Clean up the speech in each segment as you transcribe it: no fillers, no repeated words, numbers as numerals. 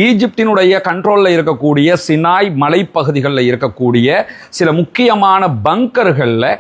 ஈஜிப்தினுடைய கண்ட்ரோல்ல இருக்கக்கூடிய சினாய் மலைப்பகுதிகளில் இருக்கக்கூடிய சில முக்கியமான பங்கர்கள்ல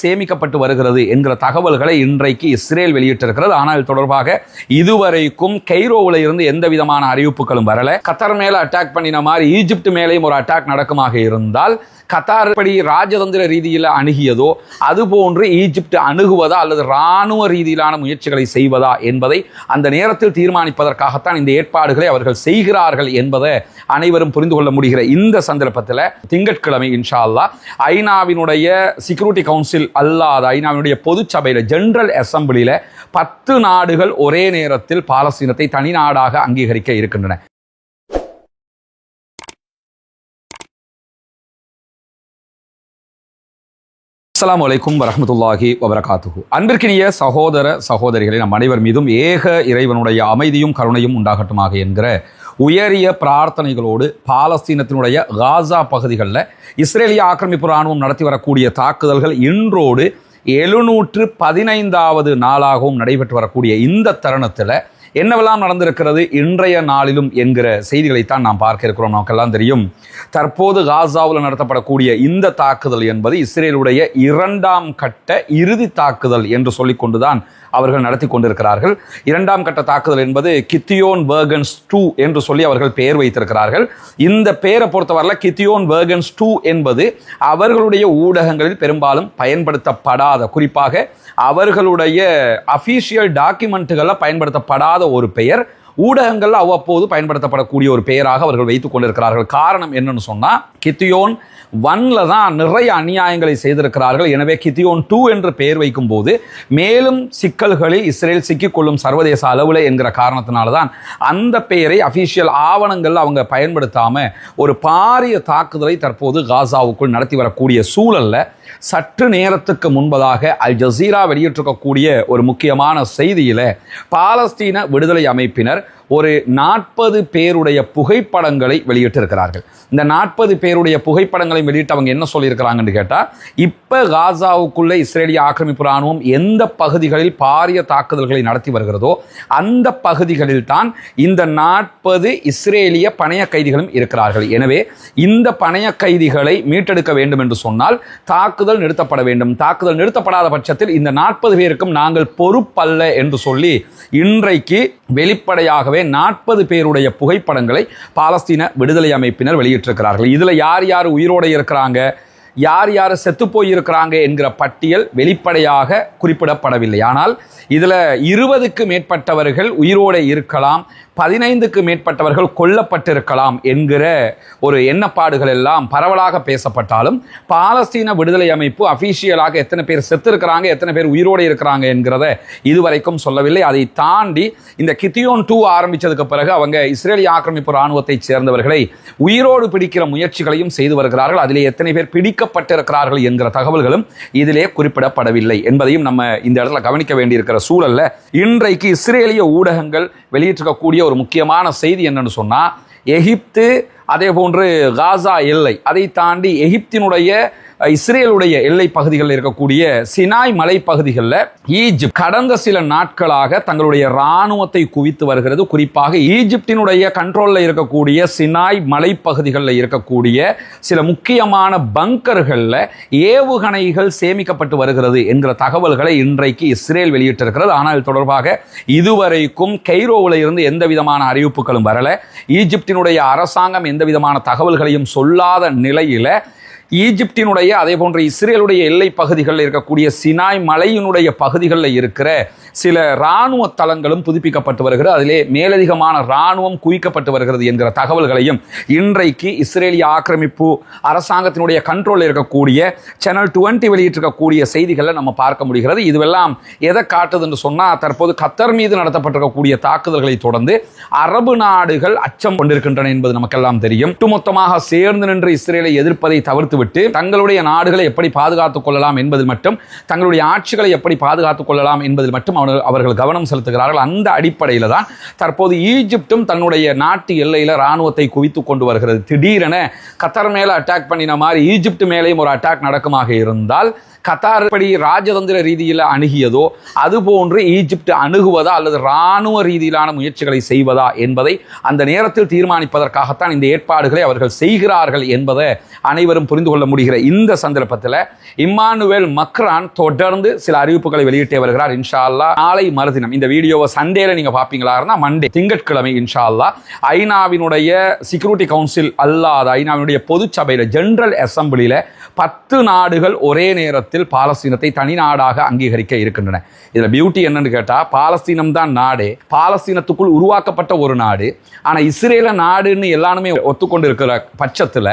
சேமிக்கப்பட்டு வருகிறது என்கிற தகவல்களை இன்றைக்கு இஸ்ரேல் வெளியிட்டிருக்கிறது. ஆனால் இது தொடர்பாக இதுவரைக்கும் கெய்ரோவில் இருந்து எந்த விதமான அறிவிப்புகளும் வரல. கத்தார் மேல அட்டாக் பண்ணின மாதிரி ஈஜிப்ட் மேலேயும் ஒரு அட்டாக் நடக்குமாக இருந்தால் கத்தார் படி ராஜதந்திர ரீதியில் அணுகியதோ அதுபோன்று ஈஜிப்ட் அணுகுவதா அல்லது இராணுவ ரீதியிலான முயற்சிகளை செய்வதா என்பதை அந்த நேரத்தில் தீர்மானிப்பதற்காகத்தான் இந்த ஏற்பாடுகளை அவர்கள் செய்கிறார்கள் என்பதை அனைவரும் புரிந்து கொள்ள முடிகிற இந்த சந்தர்ப்பத்தில் திங்கட்கிழமை இன்ஷா அல்லாஹ் ஐநாவினுடைய செக்யூரிட்டி கவுன்சில் அல்லாத ஐநாவினுடைய பொது சபையில் ஜெனரல் அசம்பிளியில் 10 நாடுகள் ஒரே நேரத்தில் பாலஸ்தீனத்தை தனி நாடாக அங்கீகரிக்க இருக்கின்றன. அஸ்ஸலாமு அலைக்கும் வரஹ்மத்துல்லாஹி வபரகாத்துஹு. அன்பிற்கினிய சகோதர சகோதரிகளை நம் அனைவர் மீதும் ஏக இறைவனுடைய அமைதியும் கருணையும் உண்டாகட்டுமாக என்கிற உயரிய பிரார்த்தனைகளோடு பாலஸ்தீனத்தினுடைய காசா பகுதிகளில் இஸ்ரேலிய ஆக்கிரமிப்பு இராணுவம் நடத்தி வரக்கூடிய தாக்குதல்கள் இன்றோடு 715வது நாளாகவும் நடைபெற்று வரக்கூடிய இந்த தருணத்தில் என்னவெல்லாம் நடந்திருக்கிறது இன்றைய நாளிலும் என்கிற செய்திகளைத்தான் நாம் பார்க்க இருக்கிறோம். நமக்கெல்லாம் தெரியும், தற்போது காசாவில் நடத்தப்படக்கூடிய இந்த தாக்குதல் என்பது இஸ்ரேலுடைய 2ஆம் கட்ட இறுதி தாக்குதல் என்று சொல்லிக்கொண்டுதான் அவர்கள் நடத்தி கொண்டிருக்கிறார்கள். 2ஆம் கட்ட தாக்குதல் என்பது கித்தியோன் வேர்கன்ஸ் 2 என்று சொல்லி அவர்கள் பெயர் வைத்திருக்கிறார்கள். இந்த பெயரை பொறுத்தவரையில் கித்தியோன் வேர்கன்ஸ் 2 என்பது அவர்களுடைய ஊடகங்களில் பெரும்பாலும் பயன்படுத்தப்படாத, குறிப்பாக அவர்களுடைய அபிஷியல் டாக்குமெண்ட்டுகளில் பயன்படுத்தப்படாத ஒரு பெயர், ஊடகங்கள் அவ்வப்போது பயன்படுத்தப்படக்கூடிய ஒரு பெயராக அவர்கள் வைத்துக் கொண்டிருக்கிறார்கள். காரணம் என்னன்னு சொன்னா, கித்தியோன் 1ல தான் நிறைய அநியாயங்களை செய்திருக்கிறார்கள். எனவே கித்தியோன் 2 என்று பெயர் வைக்கும் போது மேலும் சிக்கல்களில் இஸ்ரேல் சிக்கிக்கொள்ளும் சர்வதேச அளவில் என்கிற காரணத்தினால்தான் அந்த பெயரை அபிஷியல் ஆவணங்கள் அவங்க பயன்படுத்தாம ஒரு பாரிய தாக்குதலை தற்போது காசாவுக்குள் நடத்தி வரக்கூடிய சூழல்ல சற்று நேரத்துக்கு முன்பதாக அல் ஜசீரா வெளியிட்டிருக்கக்கூடிய ஒரு முக்கியமான செய்தியில பாலஸ்தீன விடுதலை அமைப்பினர் ஒரு 40 பேருடைய புகைப்படங்களை வெளியிட்டிருக்கிறார்கள். இந்த 40 பேருடைய புகைப்படங்களை வெளியிட்டு அவங்க என்ன சொல்லியிருக்கிறாங்கன்னு கேட்டால், இப்போ காசாவுக்குள்ள இஸ்ரேலிய ஆக்கிரமிப்பு இராணுவம் எந்த பகுதிகளில் பாரிய தாக்குதல்களை நடத்தி வருகிறதோ அந்த பகுதிகளில் தான் இந்த 40 இஸ்ரேலிய பணைய கைதிகளும் இருக்கிறார்கள். எனவே இந்த பணைய கைதிகளை மீட்டெடுக்க வேண்டும் என்று சொன்னால் தாக்குதல் நிறுத்தப்பட வேண்டும். தாக்குதல் நிறுத்தப்படாத பட்சத்தில் இந்த 40 பேருக்கும் நாங்கள் பொறுப்பல்ல என்று சொல்லி இன்றைக்கு வெளிப்படையாகவே 40 பேருடைய புகைப்படங்களை பாலஸ்தீன விடுதலை அமைப்பினர் வெளியிட்டிருக்கிறார்கள். இதுல யார் யார் உயிரோடு இருக்கிறாங்க, யார் யார் செத்து போயிருக்கிறாங்க என்கிற பட்டியல் வெளிப்படையாக குறிப்பிடப்படவில்லை. ஆனால் இதுல 20க்கு மேற்பட்டவர்கள் உயிரோடு இருக்கலாம், 15க்கு மேற்பட்டவர்கள் கொல்லப்பட்டிருக்கலாம் என்கிற ஒரு எண்ணப்பாடுகள் எல்லாம் பரவலாக பேசப்பட்டாலும் பாலஸ்தீன விடுதலை அமைப்பு அபிஷியலாக எத்தனை பேர் செத்து இருக்கிறாங்க, எத்தனை பேர் உயிரோடு இருக்கிறாங்க என்கிறத இதுவரைக்கும் சொல்லவில்லை. அதை தாண்டி இந்த கித்தியோன் 2 ஆரம்பித்ததுக்கு பிறகு அவங்க இஸ்ரேலிய ஆக்கிரமிப்பு இராணுவத்தை சேர்ந்தவர்களை உயிரோடு பிடிக்கிற முயற்சிகளையும் செய்து வருகிறார்கள். அதிலே எத்தனை பேர் பிடிக்கப்பட்டிருக்கிறார்கள் என்கிற தகவல்களும் இதிலே குறிப்பிடப்படவில்லை என்பதையும் நம்ம இந்த இடத்துல கவனிக்க வேண்டியிருக்கிற சூழல்ல இன்றைக்கு இஸ்ரேலிய ஊடகங்கள் வெளியிட்டிருக்கக்கூடிய ஒரு முக்கியமான செய்தி என்னன்னு சொன்னா, எகிப்து அதே போன்று காசா எல்லை, அதை தாண்டி எகிப்தினுடைய இஸ்ரேலுடைய எல்லை பகுதிகளில் இருக்கக்கூடிய சினாய் மலைப்பகுதிகளில் ஈஜிப்ட் கடந்த சில நாட்களாக தங்களுடைய இராணுவத்தை குவித்து வருகிறது. குறிப்பாக ஈஜிப்டினுடைய கண்ட்ரோலில் இருக்கக்கூடிய சினாய் மலைப்பகுதிகளில் இருக்கக்கூடிய சில முக்கியமான பங்கர்களில் ஏவுகணைகள் சேமிக்கப்பட்டு வருகிறது என்கிற தகவல்களை இன்றைக்கு இஸ்ரேல் வெளியிட்டிருக்கிறது. ஆனால் இது தொடர்பாக இதுவரைக்கும் கெய்ரோவில் இருந்து எந்த விதமான அறிவிப்புகளும் வரல. ஈஜிப்டினுடைய அரசாங்கம் எந்த விதமான தகவல்களையும் சொல்லாத நிலையில ஈஜிப்டினுடைய அதே போன்ற இஸ்ரேலுடைய எல்லை பகுதிகளில் இருக்கக்கூடிய சினாய் மலையினுடைய பகுதிகளில் இருக்கிற சில இராணுவ தளங்களும் புதுப்பிக்கப்பட்டு வருகிறது. அதிலே மேலதிகமான இராணுவம் குவிக்கப்பட்டு வருகிறது என்கிற தகவல்களையும் இன்றைக்கு இஸ்ரேலிய ஆக்கிரமிப்பு அரசாங்கத்தினுடைய கண்ட்ரோலில் இருக்கக்கூடிய சேனல் 20 வெளியிட்டிருக்கக்கூடிய செய்திகளை நம்ம பார்க்க முடிகிறது. இதுவெல்லாம் எதை காட்டுது என்று சொன்னால், தற்போது கத்தர் மீது நடத்தப்பட்டிருக்கக்கூடிய தாக்குதல்களை தொடர்ந்து அரபு நாடுகள் அச்சம் கொண்டிருக்கின்றன என்பது நமக்கெல்லாம் தெரியும். ஒட்டுமொத்தமாக சேர்ந்து நின்று இஸ்ரேலை எதிர்ப்பதை தவிர்த்து விட்டு தங்களுடைய நாடுகளை எப்படி பாதுகாத்துக் கொள்ளலாம் என்பதில் மட்டும், தங்களுடைய ஆட்சிகளை எப்படி பாதுகாத்துக் கொள்ளலாம் என்பதில் மட்டும் அவர்கள் கவனம் செலுத்துகிறார்கள். அந்த அடிப்படையில் தான் தற்போது ஈஜிப்டும் தன்னுடைய நாட்டு எல்லையில் இராணுவத்தை குவித்து கொண்டு வருகிறது. திடீரென கத்தார் மேலே அட்டாக் பண்ணின மாதிரி ஈஜிப்ட் மேலேயும் ஒரு அட்டாக் நடக்குமாக இருந்தால் கத்தார் படி ராஜதந்திர ரீதியில் அணுகியதோ அதுபோன்று ஈஜிப்ட் அணுகுவதா அல்லது இராணுவ ரீதியிலான முயற்சிகளை செய்வதா என்பதை அந்த நேரத்தில் தீர்மானிப்பதற்காகத்தான் இந்த ஏற்பாடுகளை அவர்கள் செய்கிறார்கள் என்பதை அனைவரும் புரிந்து கொள்ள முடிகிற இந்த சந்தர்ப்பத்தில் இம்மானுவேல் மக்ரான் தொடர்ந்து சில அறிவிப்புகளை வெளியிட்டே வருகிறார். இன்ஷா அல்லாஹ் நாளை மறுதினம் இந்த வீடியோவை சண்டேல நீங்க பாப்பீங்களா இருந்தா மண்டே திங்கட்கிழமை இன்ஷா அல்லாஹ் ஐநாவினுடைய செக்யூரிட்டி கவுன்சில் அல்லாத ஐநாவினுடைய பொது சபையில ஜெனரல் அசம்பிளியில 10 நாடுகள் ஒரே நேரத்தில் பாலஸ்தீனத்தை தனி நாடாக அங்கீகரிக்க இருக்கின்றன. இதுல பியூட்டி என்னன்னு கேட்டா பாலஸ்தீனம் தான் நாடு, பாலஸ்தீனத்துக்குள் உருவாக்கப்பட்ட ஒரு நாடு. ஆனா இஸ்ரேல நாடுன்னு எல்லாருமே ஒத்துக்கொண்டு இருக்கிற பட்சத்துல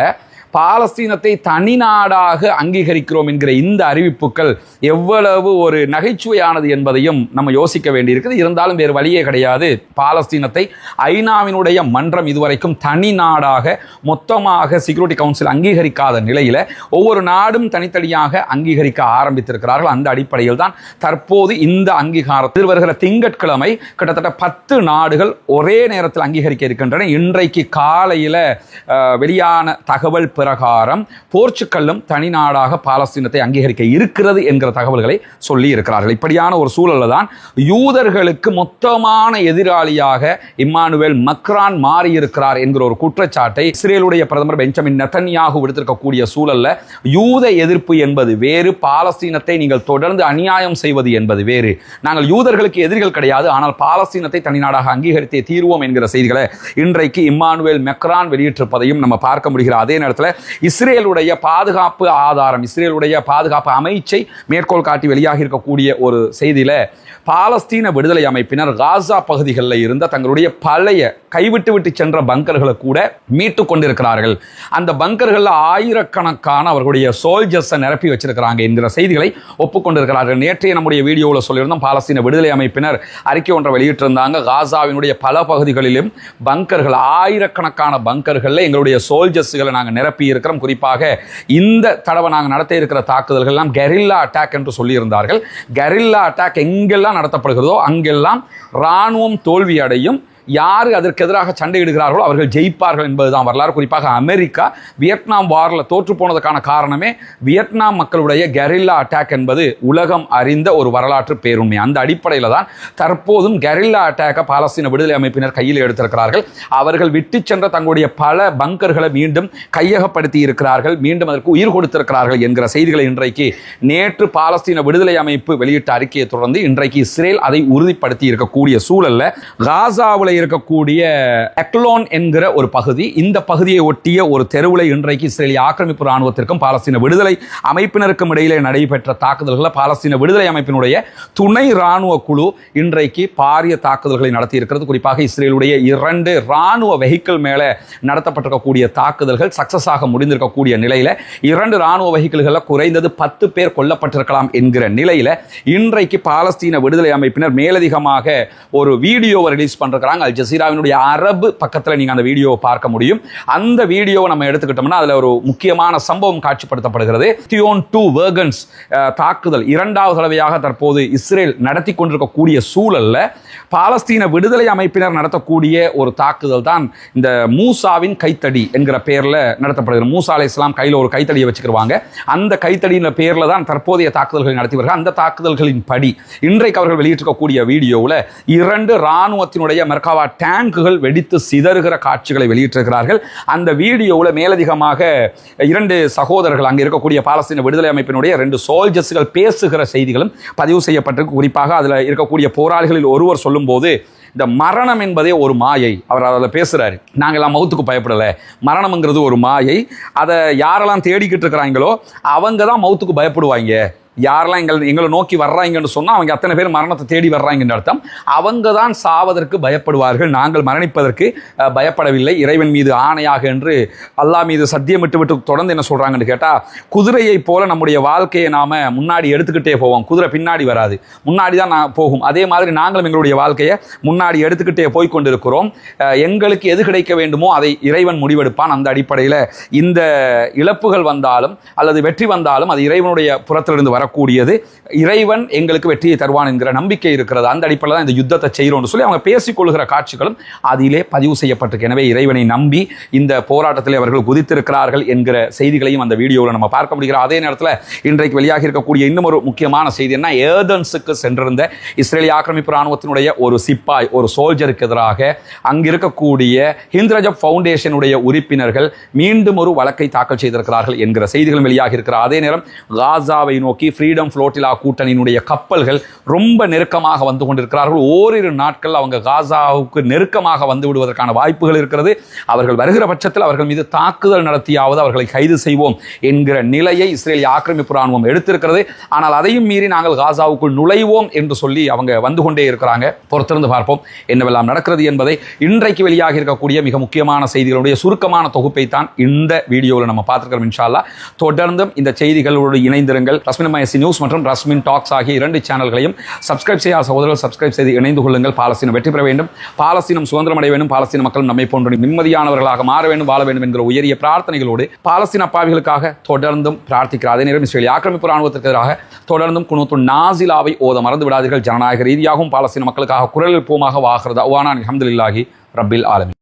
பாலஸ்தீனத்தை தனி நாடாக அங்கீகரிக்கிறோம் என்கிற இந்த அறிவிப்புகள் எவ்வளவு ஒரு நகைச்சுவையானது என்பதையும் நம்ம யோசிக்க வேண்டியிருக்குது. இருந்தாலும் வேறு வழியே கிடையாது. பாலஸ்தீனத்தை ஐநாவினுடைய மன்றம் இதுவரைக்கும் தனி நாடாக மொத்தமாக செக்யூரிட்டி கவுன்சில் அங்கீகரிக்காத நிலையில ஒவ்வொரு நாடும் தனித்தனியாக அங்கீகரிக்க ஆரம்பித்திருக்கிறார்கள். அந்த அடிப்படையில் தான் தற்போது இந்த அங்கீகாரத்தில் வருகிற திங்கட்கிழமை கிட்டத்தட்ட 10 நாடுகள் ஒரே நேரத்தில் அங்கீகரிக்க இருக்கின்றன. இன்றைக்கு காலையில வெளியான தகவல் பிரகாரம் போர்ச்சுகல்லும் தனி நாடாக பாலஸ்தீனத்தை அங்கீகரிக்க இருக்கிறது என்கிற தகவல்களை சொல்லி இருக்கிறார்கள். இப்படியான ஒரு சூழல்ல தான் யூதர்களுக்கு மொத்தமான எதிராளியாக இம்மானுவேல் மக்ரான் மாறியிருக்கிறார் என்கிற ஒரு குற்றச்சாட்டை இஸ்ரேலுடைய பிரதமர் பெஞ்சமின் நெதன்யாகு விடுத்திருக்கக்கூடிய சூழல்ல யூத எதிர்ப்பு என்பது வேறு, பாலஸ்தீனத்தை நீங்கள் தொடர்ந்து அநியாயம் செய்வது என்பது வேறு. நாங்கள் யூதர்களுக்கு எதிரிகள் கிடையாது, ஆனால் பாலஸ்தீனத்தை தனி நாடாக அங்கீகரித்தே தீர்வோம் என்கிற செய்திகளை இன்றைக்கு இம்மானுவேல் மக்ரான் வெளியிட்டிருப்பதையும் நம்ம பார்க்க முடிகிற அதே நேரத்தில் இஸ்ரேலுடைய பாதுகாப்பு ஆதாரம், இஸ்ரேலுடைய பாதுகாப்பு அமைச்சை மேற்கோள் காட்டி வெளியாகி இருக்கக்கூடிய ஒரு செய்தியில பாலஸ்தீன விடுதலை அமைப்பினர் காசா பகுதிகளில் இருந்த தங்களுடைய பழைய கைவிட்டு விட்டு சென்ற பங்கர்களை கூட மீட்டு கொண்டிருக்கிறார்கள். அந்த பங்கர்களில் ஆயிரக்கணக்கான அவர்களுடைய சோல்ஜர்ஸை நிரப்பி வச்சிருக்கிறாங்க என்கிற செய்திகளை ஒப்புக்கொண்டிருக்கிறார்கள். நேற்றைய நம்முடைய வீடியோவில் சொல்லியிருந்தோம், பாலஸ்தீன விடுதலை அமைப்பினர் அறிக்கை ஒன்றை வெளியிட்டிருந்தாங்க. காசாவினுடைய பல பகுதிகளிலும் பங்கர்கள், ஆயிரக்கணக்கான பங்கர்களில் எங்களுடைய சோல்ஜர்ஸ்களை நாங்கள் நிரப்பி இருக்கிறோம். குறிப்பாக இந்த தடவை நாங்கள் நடத்த இருக்கிற தாக்குதல்கள் எல்லாம் கெரில்லா அட்டாக் என்று சொல்லியிருந்தார்கள். கெரில்லா அட்டாக் எங்கெல்லாம் நடத்தப்படுகிறதோ அங்கெல்லாம் இராணுவம் தோல்வி அடையும், யார் அதற்கு எதிராக சண்டையிடுகிறார்களோ அவர்கள் ஜெயிப்பார்கள் என்பதுதான் வரலாறு. குறிப்பாக அமெரிக்கா வியட்நாம் வாரில் தோற்று போனதுக்கான காரணமே வியட்நாம் மக்களுடைய கெரில்லா அட்டாக் என்பது உலகம் அறிந்த ஒரு வரலாற்று பேருண்மை. அந்த அடிப்படையில் தான் தற்போதும் கெரில்லா அட்டாக்கை பாலஸ்தீன விடுதலை அமைப்பினர் கையில் எடுத்திருக்கிறார்கள். அவர்கள் விட்டு சென்ற தங்களுடைய பல பங்கர்களை மீண்டும் கையகப்படுத்தி இருக்கிறார்கள், மீண்டும் அதற்கு உயிர் கொடுத்திருக்கிறார்கள் என்கிற செய்திகளை இன்றைக்கு நேற்று பாலஸ்தீன விடுதலை அமைப்பு வெளியிட்ட அறிக்கையை தொடர்ந்து இன்றைக்கு இஸ்ரேல் அதை உறுதிப்படுத்தி இருக்கக்கூடிய சூழல்ல காசாவில் இருக்கக்கூடிய எக்லோன் என்கிற ஒரு பகுதி, இந்த பகுதியை ஒட்டிய ஒரு தெருவில் இன்றைக்கு இஸ்ரேலிய ஆக்கிரமிப்பு ராணுவத்திற்கும் பாலஸ்தீன விடுதலை அமைப்பினருக்கும் இடையிலே நடைபெற்ற தாக்குதல்களை பாலஸ்தீன விடுதலை அமைப்பினுடைய துணை ராணுவ குழு இன்றைக்கு பாரிய தாக்குதல்களை நடத்தி இருக்கிறது. குறிப்பாக இஸ்ரேலுடைய 2 ராணுவ வெஹிக்கிள் மேலே நடத்தப்பட்டிருக்கக்கூடிய தாக்குதல்கள் சக்சஸ் ஆக முடிந்திருக்கக்கூடிய நிலையில 2 ராணுவ வெஹிக்கிள்களில் குறைந்தது 10 பேர் கொல்லப்பட்டிருக்கலாம் என்கிற நிலையில இன்றைக்கு பாலஸ்தீன விடுதலை அமைப்பினர் மேலதிகமாக ஒரு வீடியோவை ரிலீஸ் பண்றாங்க. அல் ஜசீராவினுடைய அரபு பக்கத்தில் நீங்க அந்த வீடியோவை பார்க்க முடியும். அந்த வீடியோவை நம்ம எடுத்துக்கிட்டோம்னா அதுல ஒரு முக்கியமான சம்பவம் காட்சிப்படுத்தப்படுகிறது. தியோன் 2 வேகன்ஸ் தாக்குதல் 2வது தடவையாக தற்போது இஸ்ரேல் நடத்தி கொண்டிருக்கக்கூடிய சூழல்ல பாலஸ்தீன விடுதலை அமைப்பினர் நடத்தக்கூடிய ஒரு தாக்குதல் தான் இந்த மூசாவின் கைத்தடி என்கிற பெயர்ல நடத்தப்படுகிறது. மூசா அலைஹிஸ்ஸலாம் கையில் ஒரு கைத்தடியை வச்சுக்கிடுவாங்க. அந்த கைத்தடியின் பெயர்ல தான் தற்போதைய தாக்குதல்கள் நடத்தி வருகிறார்கள். அந்த தாக்குதல்களின் படி இன்றைக்கு அவர்கள் வெளியிட்டிருக்கக்கூடிய வீடியோவில் 2 ராணுவத்தினுடைய மெர்காவா டேங்குகள் வெடித்து சிதறுகிற காட்சிகளை வெளியிட்டிருக்கிறார்கள். அந்த வீடியோவில் மேலதிகமாக 2 சகோதரர்கள், அங்கே இருக்கக்கூடிய பாலஸ்தீன விடுதலை அமைப்பினுடைய 2 சோல்ஜர்ஸ்கள் பேசுகிற செய்திகளும் பதிவு செய்யப்பட்டிருக்கு. குறிப்பாக அதில் இருக்கக்கூடிய போராளிகளில் ஒருவர் சொல்லும்போது, இந்த மரணம் என்பதே ஒரு மாயை, அவர் அதில் பேசுகிறாரு, நாங்கள்லாம் மௌத்துக்கு பயப்படலை, மரணம்ங்கிறது ஒரு மாயை, அதை யாரெல்லாம் தேடிக்கிட்டு இருக்கிறாங்களோ அவங்க தான் மௌத்துக்கு பயப்படுவாங்க, யாரெல்லாம் எங்களை நோக்கி வர்றாங்கன்னு சொன்னால் அவங்க அத்தனை பேர் மரணத்தை தேடி வர்றாங்கன்னு அர்த்தம், அவங்க தான் சாவதற்கு பயப்படுவார்கள், நாங்கள் மரணிப்பதற்கு பயப்படவில்லை, இறைவன் மீது ஆணையாக என்று அல்லாஹ் மீது சத்தியமிட்டு விட்டு தொடர்ந்து என்ன சொல்கிறாங்கன்னு கேட்டால், குதிரையை போல நம்முடைய வாழ்க்கையை நாம் முன்னாடி எடுத்துக்கிட்டே போவோம், குதிரை பின்னாடி வராது, முன்னாடி தான் போகும், அதே மாதிரி நாங்களும் எங்களுடைய வாழ்க்கையை முன்னாடி எடுத்துக்கிட்டே போய்கொண்டிருக்கிறோம், எங்களுக்கு எது கிடைக்க வேண்டுமோ அதை இறைவன் முடிவெடுப்பான். அந்த அடிப்படையில் இந்த இழப்புகள் வந்தாலும் அல்லது வெற்றி வந்தாலும் அது இறைவனுடைய புறத்திலிருந்து வர வரக்கூடியது இறைவன் எங்களுக்கு வெற்றியை தருவான் என்கிற நம்பிக்கை இருக்கிறது. அந்த அடிப்படையில் தான் இந்த யுத்தத்தை செய்கிறோம்னு சொல்லி அவங்க பேசிக்கொள்கிற காட்சிகளும் அதிலே பதிவு செய்யப்பட்டிருக்கு. எனவே இறைவனை நம்பி இந்த போராட்டத்தில் அவர்கள் குதித்திருக்கிறார்கள் என்கிற செய்திகளையும் அந்த வீடியோவில் நம்ம பார்க்க முடிகிறோம். அதே நேரத்தில் இன்றைக்கு வெளியாகி இருக்கக்கூடிய இன்னும் ஒரு முக்கியமான செய்தி என்ன, ஏதன்ஸுக்கு சென்றிருந்த இஸ்ரேலிய ஆக்கிரமிப்பு ராணுவத்தினுடைய ஒரு சிப்பாய், ஒரு சோல்ஜருக்கு எதிராக அங்கிருக்கக்கூடிய ஹிந்த் ரஜப் ஃபவுண்டேஷனுடைய உறுப்பினர்கள் மீண்டும் ஒரு வழக்கை தாக்கல் செய்திருக்கிறார்கள் என்கிற செய்திகள் வெளியாகி இருக்கிறார். அதே நேரம் காசாவை நோக்கி ஃப்ரீடம் ஃப்ளோட்டிலா கூட்டணியினுடைய கப்பல்கள் ரொம்ப நெருக்கமாக வந்து கொண்டிருக்கிறார்கள். ஓரிரு நாட்கள் அவங்க காசாவுக்கு நெருக்கமாக வந்து விடுவதற்கான வாய்ப்புகள் இருக்கிறது. அவர்கள் வருகிற பட்சத்தில் அவர்கள் மீது தாக்குதல் நடத்தியாவது அவர்களை கைது செய்வோம் என்கிற நிலையை இஸ்ரேலிய ஆக்கிரமிப்பு ராணுவம் எடுத்திருக்கிறது. ஆனால் அதையும் மீறி நாங்கள் காசாவுக்குள் நுழைவோம் என்று சொல்லி அவங்க வந்து கொண்டே இருக்கிறாங்க. பொறுத்திருந்து பார்ப்போம் என்னவெல்லாம் நடக்கிறது என்பதை. இன்றைக்கு வெளியாகி இருக்கக்கூடிய மிக முக்கியமான செய்திகளுடைய சுருக்கமான தொகுப்பை தான் இந்த வீடியோவில் நம்ம பார்த்துக்கிறோம். இன்ஷா அல்லாஹ் தொடர்ந்தும் இந்த செய்திகளோடு இணைந்திருங்கள். ரஸ்மின் MISC நியூஸ் மற்றும் ரஸ்மின் டாக்ஸ் ஆகிய 2 சேனல்களையும் சப்ஸ்கிரைப் செய்ய சகோதரர்கள் சப்ஸ்கிரைப் செய்து இணைந்து கொள்ளுங்கள். பாலஸ்தீனம் வெற்றி பெற வேண்டும், பாலஸ்தீனம் சுதந்திரம் அடைய வேண்டும், பாலஸ்தீன மக்கள் நம்மை போன்ற நிம்மதியானவர்களாக மாற வேண்டும், வாழ வேண்டும் என்கிற உயரிய பிரார்த்தனைகளோடு பாலஸ்தீன அப்பாவிகளுக்காக தொடர்ந்தும் பிரார்த்திக்கிறார். அதே நேரம் இஸ்ரேலிய ஆக்கிரமிப்பு ராணுவத்திற்கு எதிராக தொடர்ந்தும் குனூத்து நாசிலாவை ஓத மறந்து விடாதீர்கள். ஜனநாயக ரீதியாகவும் பாலஸ்தீன மக்களுக்காக குரல் எழுப்புவோமாக. வாகிறது அல்ஹம்துலில்லாஹி ரப்பில் ஆலமீன்.